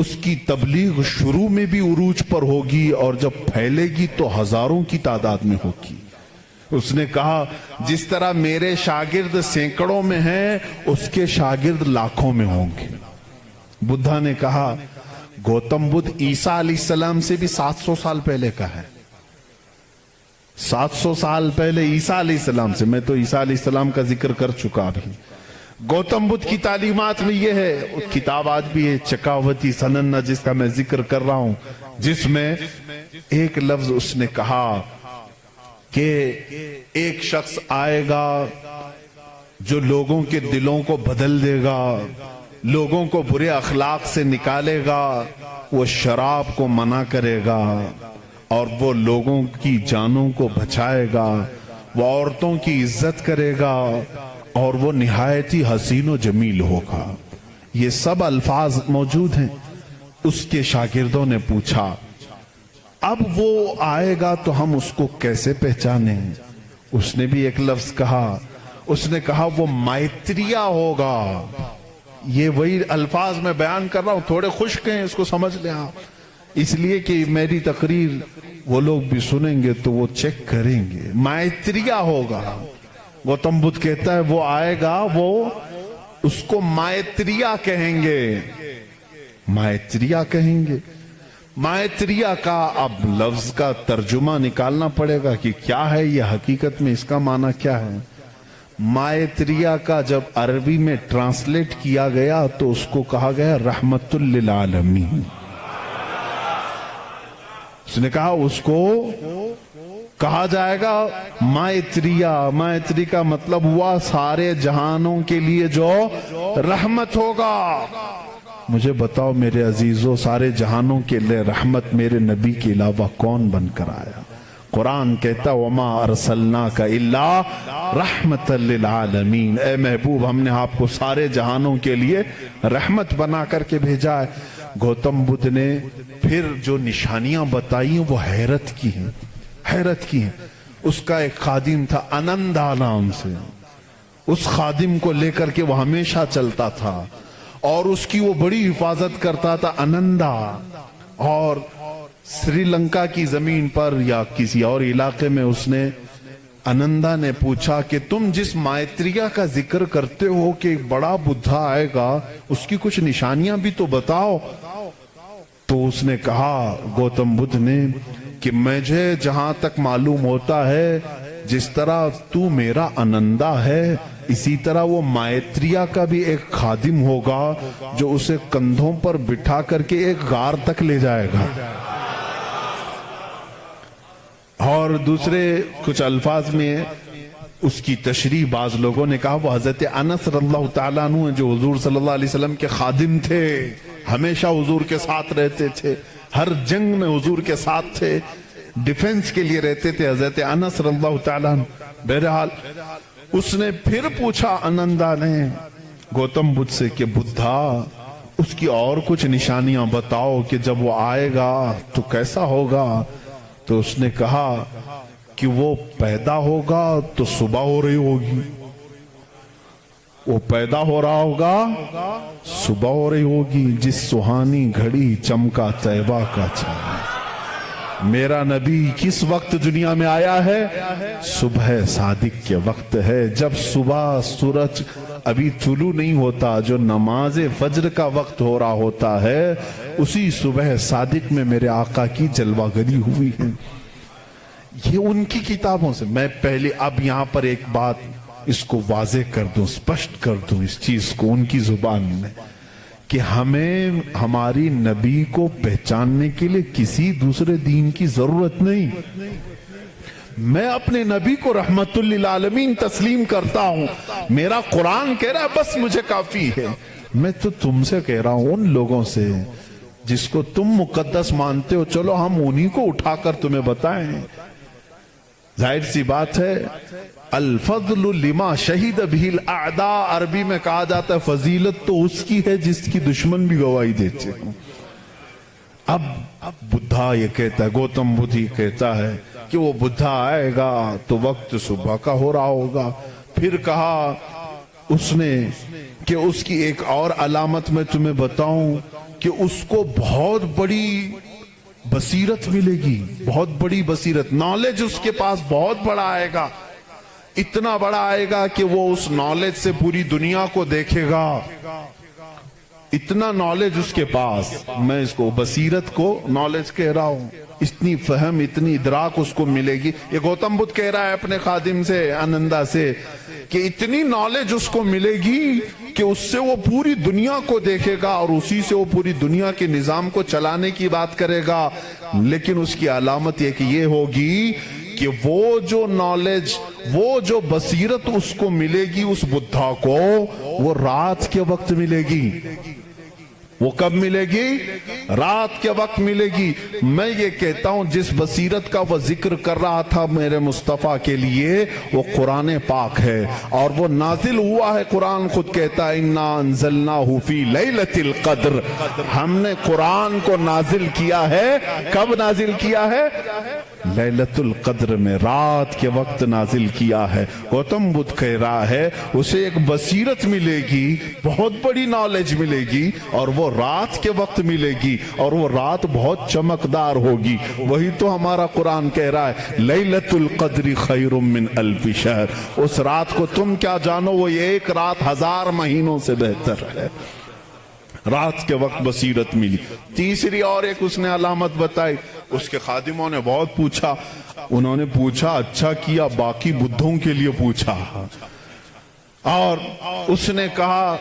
اس کی تبلیغ شروع میں بھی عروج پر ہوگی اور جب پھیلے گی تو ہزاروں کی تعداد میں ہوگی۔ اس نے کہا جس طرح میرے شاگرد سینکڑوں میں ہیں اس کے شاگرد لاکھوں میں ہوں گے۔ بدھا نے کہا گوتم بدھ عیسیٰ علیہ السلام سے بھی 700 سال پہلے کا ہے، 700 سال پہلے عیسیٰ علیہ السلام سے۔ میں تو عیسیٰ علیہ السلام کا ذکر کر چکا ابھی۔ گوتم بدھ کی تعلیمات میں یہ ہے، کتاب آج بھی ہے چکاوتی سننا جس کا میں ذکر کر رہا ہوں، جس میں ایک لفظ اس نے کہا کہ ایک شخص آئے گا جو لوگوں کے دلوں کو بدل دے گا، لوگوں کو برے اخلاق سے نکالے گا، وہ شراب کو منع کرے گا اور وہ لوگوں کی جانوں کو بچائے گا، وہ عورتوں کی عزت کرے گا اور وہ نہایت ہی حسین و جمیل ہوگا۔ یہ سب الفاظ موجود ہیں۔ اس کے شاگردوں نے پوچھا اب وہ آئے گا تو ہم اس کو کیسے پہچانیں؟ اس نے بھی ایک لفظ کہا، اس نے کہا وہ مائتریا ہوگا۔ یہ وہی الفاظ میں بیان کر رہا ہوں، تھوڑے خشک ہیں، اس کو سمجھ لیں آپ، اس لیے کہ میری تقریر وہ لوگ بھی سنیں گے تو وہ چیک کریں گے۔ مائتریا ہوگا۔ گوتم بدھ کہتا ہے وہ آئے گا، وہ اس کو مائتریا کہیں گے، مائتریا کہیں گے۔ مائتریا کا اب لفظ کا ترجمہ نکالنا پڑے گا کہ کیا ہے یہ، حقیقت میں اس کا معنی کیا ہے۔ مائتریا کا جب عربی میں ٹرانسلیٹ کیا گیا تو اس کو کہا گیا رحمت للعالمین۔ اس نے کہا اس کو کہا جائے گا مائتریا۔ مائتری کا مطلب ہوا سارے جہانوں کے لیے جو رحمت ہوگا۔ مجھے بتاؤ میرے عزیزوں، سارے جہانوں کے لیے رحمت میرے نبی کے علاوہ کون بن کر آیا؟ قرآن کہتا وما ارسلناک الا رحمت للعالمین، اے محبوب ہم نے آپ کو سارے جہانوں کے لیے رحمت بنا کر کے بھیجا ہے۔ گوتم بدھ نے پھر جو نشانیاں بتائی ہیں وہ حیرت کی ہیں، حیرت کی ہیں۔ اس کا ایک خادم تھا انندا نام سے، اس خادم کو لے کر کے وہ ہمیشہ چلتا تھا اور اس کی وہ بڑی حفاظت کرتا تھا انندا۔ اور سری لنکا کی زمین پر یا کسی اور علاقے میں اس نے انندا نے پوچھا کہ تم جس مائتریا کا ذکر کرتے ہو کہ بڑا بدھا آئے گا، اس کی کچھ نشانیاں بھی تو بتاؤ۔ تو اس نے کہا گوتم بدھ نے کہ مجھے جہاں تک معلوم ہوتا ہے جس طرح تو میرا انندا ہے اسی طرح وہ مائتریا کا بھی ایک خادم ہوگا جو اسے کندھوں پر بٹھا کر کے ایک غار تک لے جائے گا۔ اور دوسرے کچھ الفاظ میں اس کی تشریح بعض لوگوں نے کہا وہ حضرت انس رضی اللہ تعالیٰ عنہ ہیں جو حضور صلی اللہ علیہ وسلم کے خادم تھے، ہمیشہ حضور کے ساتھ رہتے تھے، ہر جنگ میں حضور کے ساتھ تھے، ڈیفنس کے لیے رہتے تھے حضرت انس رضی اللہ تعالیٰ عنہ۔ بہرحال اس نے پھر پوچھا انندا نے گوتم بدھ سے کہ بدھا اس کی اور کچھ نشانیاں بتاؤ کہ جب وہ آئے گا تو کیسا ہوگا؟ تو اس نے کہا کہ وہ پیدا ہوگا تو صبح ہو رہی ہوگی، وہ پیدا ہو رہا ہوگا صبح ہو رہی ہوگی، جس سہانی گھڑی چمکا طیبہ کا چاند۔ میرا نبی کس وقت دنیا میں آیا ہے؟ صبح صادق کے وقت ہے، جب صبح سورج ابھی طلوع نہیں ہوتا، جو نماز فجر کا وقت ہو رہا ہوتا ہے، اسی صبح صادق میں میرے آقا کی جلوہ گری ہوئی ہے۔ یہ ان کی کتابوں سے۔ میں پہلے اب یہاں پر ایک بات اس کو واضح کر دوں، سپشٹ کر دوں اس چیز کو ان کی زبان میں، کہ ہمیں ہماری نبی کو پہچاننے کے لیے کسی دوسرے دین کی ضرورت نہیں۔ میں اپنے نبی کو رحمت للعالمین تسلیم کرتا ہوں، میرا قرآن کہہ رہا ہے بس مجھے کافی ہے۔ میں تو تم سے کہہ رہا ہوں، ان لوگوں سے جس کو تم مقدس مانتے ہو، چلو ہم انہی کو اٹھا کر تمہیں بتائیں۔ ظاہر سی بات ہے الفضل لما شہید بہ الاعداء، عربی میں کہا جاتا ہے فضیلت تو اس کی ہے جس کی دشمن بھی گواہی دیتے ہوں۔ اب بدھا یہ کہتا ہے، گوتم بدھ یہ کہتا ہے کہ وہ بدھا آئے گا تو وقت صبح کا ہو رہا ہوگا۔ پھر کہا اس نے کہ اس کی ایک اور علامت میں تمہیں بتاؤں، کہ اس کو بہت بڑی بصیرت ملے گی، بہت بڑی بصیرت، نالج اس کے پاس بہت بڑا آئے گا، اتنا بڑا آئے گا کہ وہ اس نالج سے پوری دنیا کو دیکھے گا، اتنا نالج اس کے پاس، میں اس کو بصیرت کو نالج کہہ رہا ہوں، اتنی فہم، اتنی ادراک اس کو ملے گی۔ یہ گوتم بدھ کہہ رہا ہے اپنے خادم سے، آنندا سے، کہ اتنی نالج اس کو ملے گی کہ اس سے وہ پوری دنیا کو دیکھے گا اور اسی سے وہ پوری دنیا کے نظام کو چلانے کی بات کرے گا۔ لیکن اس کی علامت یہ کہ یہ ہوگی کہ وہ جو نالج، وہ جو بصیرت اس کو ملے گی اس بدھا کو، وہ رات کے وقت ملے گی۔ وہ کب ملے گی؟ رات کے وقت ملے گی۔ میں یہ کہتا ہوں جس بصیرت کا وہ ذکر کر رہا تھا میرے مصطفیٰ کے لیے، وہ قرآن پاک ہے، اور وہ نازل ہوا ہے۔ قرآن خود کہتا ہے اِنَّا أَنزَلْنَاهُ فِي لَيْلَةِ الْقَدْرِ، ہم نے قرآن کو نازل کیا ہے۔ کب نازل کیا ہے؟ لیلۃ القدر میں، رات کے وقت نازل کیا ہے۔ گوتم بدھ کہہ رہا ہے اسے ایک بصیرت ملے گی، بہت بڑی نالج ملے گی، اور وہ رات کے وقت ملے گی، اور وہ رات بہت چمکدار ہوگی۔ وہی تو ہمارا قرآن کہہ رہا ہے لیلۃ القدر خیر من الف شہر، اس رات کو تم کیا جانو، وہ ایک رات 1000 مہینوں سے بہتر ہے۔ رات کے وقت بصیرت ملی۔ تیسری اور ایک اس نے علامت بتائی، اس کے خادموں نے بہت پوچھا، انہوں نے پوچھا اچھا کیا باقی بدھوں کے لیے پوچھا، اور اس نے کہا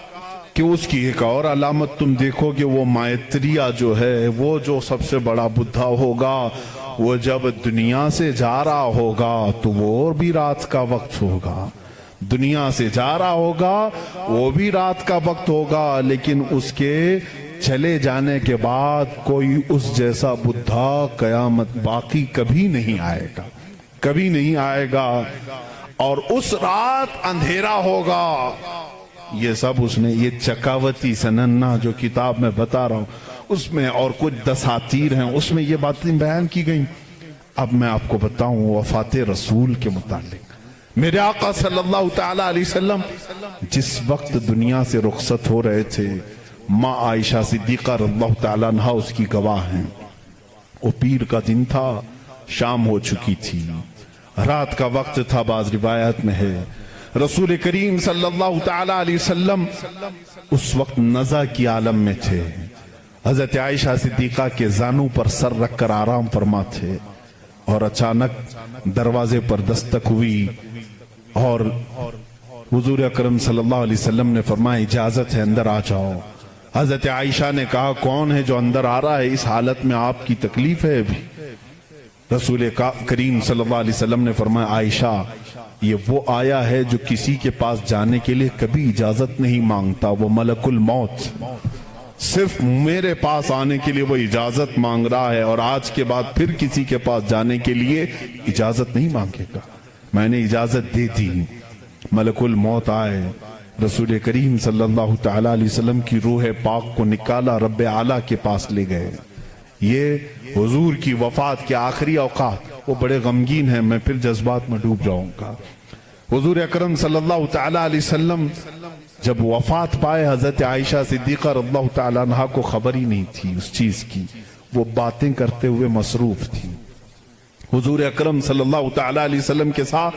کہ اس کی ایک اور علامت تم دیکھو کہ وہ مائتریہ جو ہے، وہ جو سب سے بڑا بدھا ہوگا، وہ جب دنیا سے جا رہا ہوگا تو وہ بھی رات کا وقت ہوگا، دنیا سے جا رہا ہوگا وہ بھی رات کا وقت ہوگا، لیکن اس کے چلے جانے کے بعد کوئی اس جیسا بدھا قیامت باقی کبھی نہیں آئے گا، کبھی نہیں آئے گا، اور اس رات اندھیرا ہوگا۔ یہ سب اس نے، یہ چکاوتی سننا جو کتاب میں بتا رہا ہوں اس میں، اور کچھ دساتیر ہیں اس میں یہ باتیں بیان کی گئیں۔ اب میں آپ کو بتاؤں وفات رسول کے متعلق۔ میرے آقا صلی اللہ تعالی علیہ وسلم جس وقت دنیا سے رخصت ہو رہے تھے، ماں عائشہ صدیقہ رضی اللہ تعالیٰ عنہا اس کی گواہ ہیں، وہ پیر کا دن تھا، شام ہو چکی تھی، رات کا وقت تھا، بعض روایات میں ہے۔ رسول کریم صلی اللہ تعالی علیہ وسلم اس وقت نزع کی عالم میں تھے، حضرت عائشہ صدیقہ کے زانوں پر سر رکھ کر آرام فرما تھے، اور اچانک دروازے پر دستک ہوئی، اور حضور اکرم صلی اللہ علیہ وسلم نے فرمایا اجازت ہے اندر آ جاؤ۔ حضرت عائشہ نے کہا کون ہے جو اندر آ رہا ہے، اس حالت میں آپ کی تکلیف ہے ابھی؟ رسول کریم صلی اللہ علیہ وسلم نے فرمایا عائشہ یہ وہ آیا ہے جو کسی کے پاس جانے کے لیے کبھی اجازت نہیں مانگتا، وہ ملک الموت، صرف میرے پاس آنے کے لیے وہ اجازت مانگ رہا ہے، اور آج کے بعد پھر کسی کے پاس جانے کے لیے اجازت نہیں مانگے گا۔ میں نے اجازت دے دی، ملک الموت آئے، رسول کریم صلی اللہ تعالی علیہ وسلم کی روح پاک کو نکالا، رب اعلیٰ کے پاس لے گئے۔ یہ حضور کی وفات کے آخری اوقات، وہ بڑے غمگین ہیں، میں پھر جذبات میں ڈوب جاؤں گا۔ حضور اکرم صلی اللہ تعالی علیہ وسلم جب وفات پائے، حضرت عائشہ صدیقہ رضی اللہ تعالیٰ عنہا کو خبر ہی نہیں تھی اس چیز کی، وہ باتیں کرتے ہوئے مصروف تھی۔ حضور اکرم صلی اللہ تعالی علیہ وسلم کے ساتھ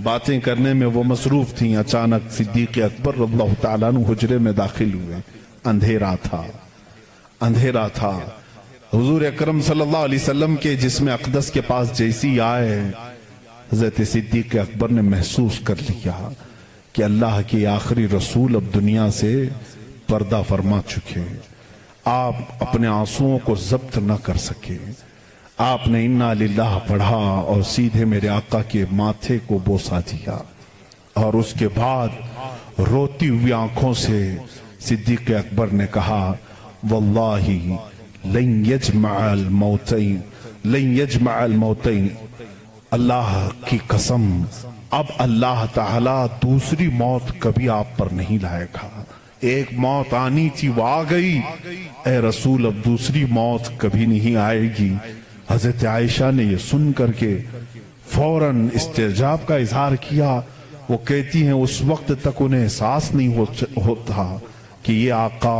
باتیں کرنے میں وہ مصروف تھیں۔ اچانک صدیق اکبر رضی اللہ تعالیٰ عنہ حجرے میں داخل ہوئے، اندھیرا تھا، اندھیرا تھا۔ حضور اکرم صلی اللہ علیہ وسلم کے جسم اقدس کے پاس جیسی آئے، حضرت صدیق اکبر نے محسوس کر لیا کہ اللہ کے آخری رسول اب دنیا سے پردہ فرما چکے، آپ اپنے آنسوؤں کو ضبط نہ کر سکے، آپ نے انا للہ پڑھا اور سیدھے میرے آقا کے ماتھے کو بوسہ دیا، اور اس کے بعد روتی ہوئی آنکھوں سے صدیق اکبر نے کہا واللہ لن یجمع الموتین، لن یجمع الموتین، اللہ کی قسم اب اللہ تعالیٰ دوسری موت کبھی آپ پر نہیں لائے گا۔ ایک موت آنی تھی وہ آ گئی، اے رسول اب دوسری موت کبھی نہیں آئے گی۔ حضرت عائشہ نے یہ سن کر کے فوراً استعجاب کا اظہار کیا۔ وہ کہتی ہیں اس وقت تک انہیں احساس نہیں ہوتا کہ یہ آقا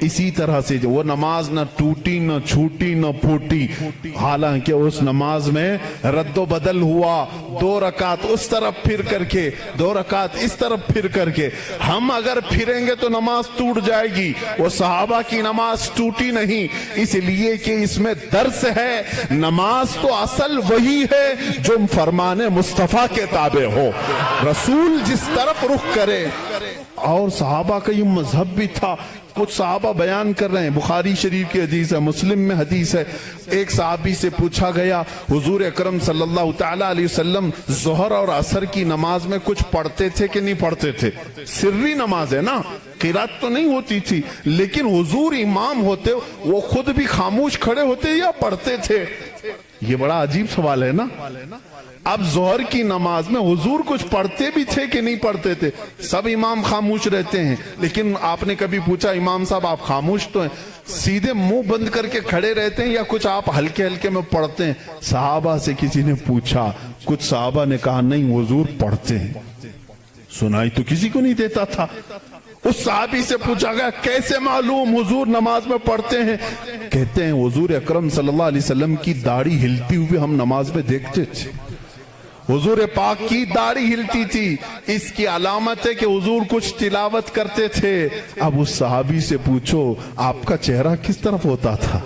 اسی طرح سے وہ نماز نہ ٹوٹی نہ چھوٹی نہ پھوٹی، حالانکہ اس نماز میں رد و بدل ہوا، 2 رکعت اس طرف پھر کر کے 2 رکعت اس طرف پھر کر کے۔ ہم اگر پھریں گے تو نماز ٹوٹ جائے گی، وہ صحابہ کی نماز ٹوٹی نہیں، اس لیے کہ اس میں درس ہے۔ نماز تو اصل وہی ہے جو فرمان مصطفیٰ کے تابع ہو، رسول جس طرف رخ کرے۔ اور صحابہ کا یہ مذہب بھی تھا۔ کچھ صحابہ بیان کر رہے ہیں، بخاری شریف کی حدیث ہے، مسلم میں حدیث ہے، ایک صحابی سے پوچھا گیا حضور اکرم صلی اللہ تعالی علیہ وسلم ظہر اور عصر کی نماز میں کچھ پڑھتے تھے کہ نہیں پڑھتے تھے؟ سری نماز ہے نا، قرات تو نہیں ہوتی تھی، لیکن حضور امام ہوتے وہ خود بھی خاموش کھڑے ہوتے یا پڑھتے تھے؟ یہ بڑا عجیب سوال ہے نا۔ اب ظہر کی نماز میں حضور کچھ پڑھتے بھی تھے کہ نہیں پڑھتے تھے؟ سب امام خاموش رہتے ہیں، لیکن آپ نے کبھی پوچھا امام صاحب آپ خاموش تو ہیں، سیدھے منہ بند کر کے کھڑے رہتے ہیں یا کچھ آپ ہلکے ہلکے میں پڑھتے ہیں؟ صحابہ سے کسی نے پوچھا، کچھ صحابہ نے کہا نہیں حضور پڑھتے ہیں۔ سنائی تو کسی کو نہیں دیتا تھا۔ اس صحابی سے پوچھا گیا کیسے معلوم حضور نماز میں پڑھتے ہیں؟ کہتے ہیں حضور اکرم صلی اللہ علیہ وسلم کی داڑھی ہلتی ہوئی ہم نماز میں دیکھتے تھے، حضور پاک کی داڑھی ہلتی تھی، اس کی علامت ہے کہ حضور کچھ تلاوت کرتے تھے۔ اب اس صحابی سے پوچھو آپ کا چہرہ کس طرف ہوتا تھا؟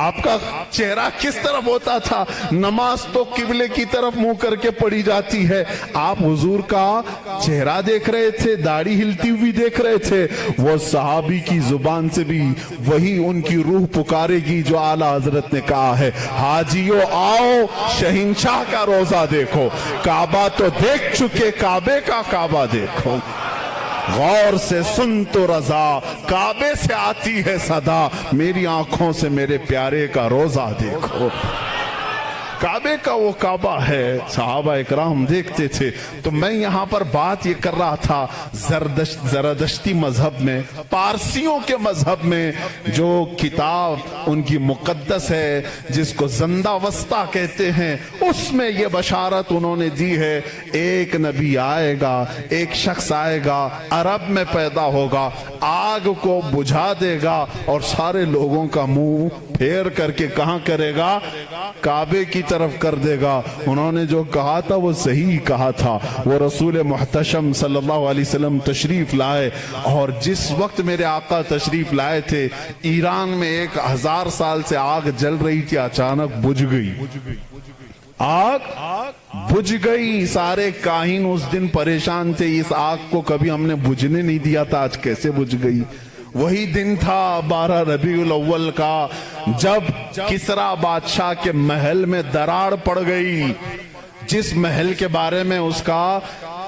آپ کا چہرہ کس طرف ہوتا تھا؟ نماز تو قبلے کی طرف منہ کر کے پڑھی جاتی ہے، آپ حضور کا چہرہ دیکھ رہے تھے، داڑھی ہلتی ہوئی دیکھ رہے تھے۔ وہ صحابی کی زبان سے بھی وہی ان کی روح پکارے گی جو اعلیٰ حضرت نے کہا ہے، حاجیو آؤ شہنشاہ کا روزہ دیکھو، کعبہ تو دیکھ چکے کعبے کا کعبہ دیکھو، غور سے سن تو رضا کعبے سے آتی ہے صدا، میری آنکھوں سے میرے پیارے کا روزہ دیکھو۔ کعبے کا وہ کعبہ ہے، صحابہ اکرام دیکھتے تھے۔ تو میں یہاں پر بات یہ کر رہا تھا زرادشتی مذہب میں، پارسیوں کے مذہب میں جو کتاب ان کی مقدس ہے جس کو زندہ وسطہ کہتے ہیں، اس میں یہ بشارت انہوں نے دی ہے ایک نبی آئے گا، ایک شخص آئے گا، عرب میں پیدا ہوگا، آگ کو بجھا دے گا اور سارے لوگوں کا منہ پھیر کر کے کہاں کرے گا؟ کعبے کی طرف کر دے گا۔ انہوں نے جو کہا تھا وہ صحیح کہا تھا۔ وہ رسول محتشم صلی اللہ علیہ وسلم تشریف لائے، اور جس وقت میرے آقا تشریف لائے تھے ایران میں 1000 سال سے آگ جل رہی تھی، اچانک بجھ گئی، آگ بجھ گئی۔ سارے کاہن اس دن پریشان تھے، اس آگ کو کبھی ہم نے بجھنے نہیں دیا تھا، آج کیسے بجھ گئی؟ وہی دن تھا 12 ربیع الاول کا جب کسرا بادشاہ کے محل میں دراڑ پڑ گئی، جس محل کے بارے میں اس کا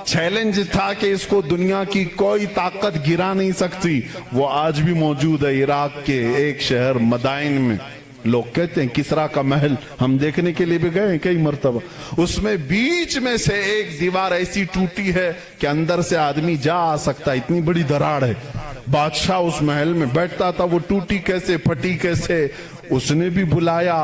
چیلنج تھا کہ اس کو دنیا کی کوئی طاقت گرا نہیں سکتی، وہ آج بھی موجود ہے عراق کے ایک شہر مدائن میں۔ لوگ کہتے ہیں کسرا کا محل، ہم دیکھنے کے لیے بھی گئے ہیں کئی مرتبہ، اس میں بیچ میں سے ایک دیوار ایسی ٹوٹی ہے کہ اندر سے آدمی جا آ سکتا، اتنی بڑی دراڑ ہے۔ بادشاہ اس محل میں بیٹھتا تھا، وہ ٹوٹی کیسے پھٹی کیسے، اس نے بھی بلایا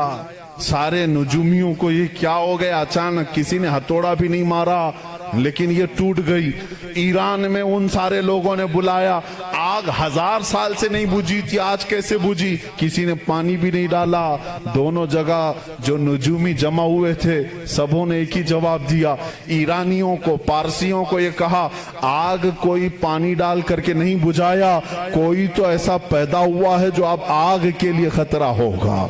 سارے نجومیوں کو، یہ کیا ہو گیا؟ اچانک کسی نے ہتھوڑا بھی نہیں مارا لیکن یہ ٹوٹ گئی۔ ایران میں ان سارے لوگوں نے بلایا، آگ 1000 سال سے نہیں بجھی تھی، آج کیسے بجھی؟ کسی نے پانی بھی نہیں ڈالا۔ دونوں جگہ جو نجومی جمع ہوئے تھے سبوں نے ایک ہی جواب دیا، ایرانیوں کو، پارسیوں کو یہ کہا آگ کوئی پانی ڈال کر کے نہیں بجھایا، کوئی تو ایسا پیدا ہوا ہے جو اب آگ کے لیے خطرہ ہوگا،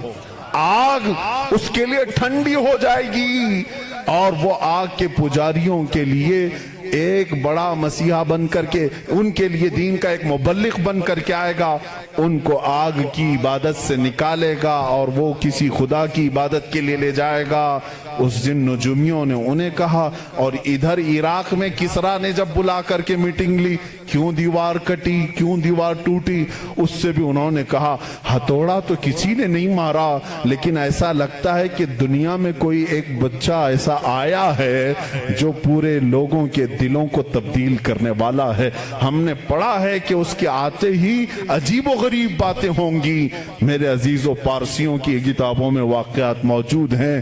آگ اس کے لیے ٹھنڈی ہو جائے گی، اور وہ آگ کے پجاریوں کے لیے ایک بڑا مسیحا بن کر کے، ان کے لیے دین کا ایک مبلغ بن کر کے آئے گا، ان کو آگ کی عبادت سے نکالے گا اور وہ کسی خدا کی عبادت کے لیے لے جائے گا۔ اس دن نجومیوں نے انہیں کہا، اور ادھر عراق میں کسرا نے جب بلا کر کے میٹنگ لی، کیوں دیوار کٹی، کیوں دیوار ٹوٹی، اس سے بھی انہوں نے کہا ہتھوڑا تو کسی نے نہیں مارا، لیکن ایسا لگتا ہے کہ دنیا میں کوئی ایک بچہ ایسا آیا ہے جو پورے لوگوں کے دلوں کو تبدیل کرنے والا ہے، ہم نے پڑھا ہے کہ اس کے آتے ہی عجیب و غریب باتیں ہوں گی۔ میرے عزیزوں، پارسیوں کی کتابوں میں واقعات موجود ہیں،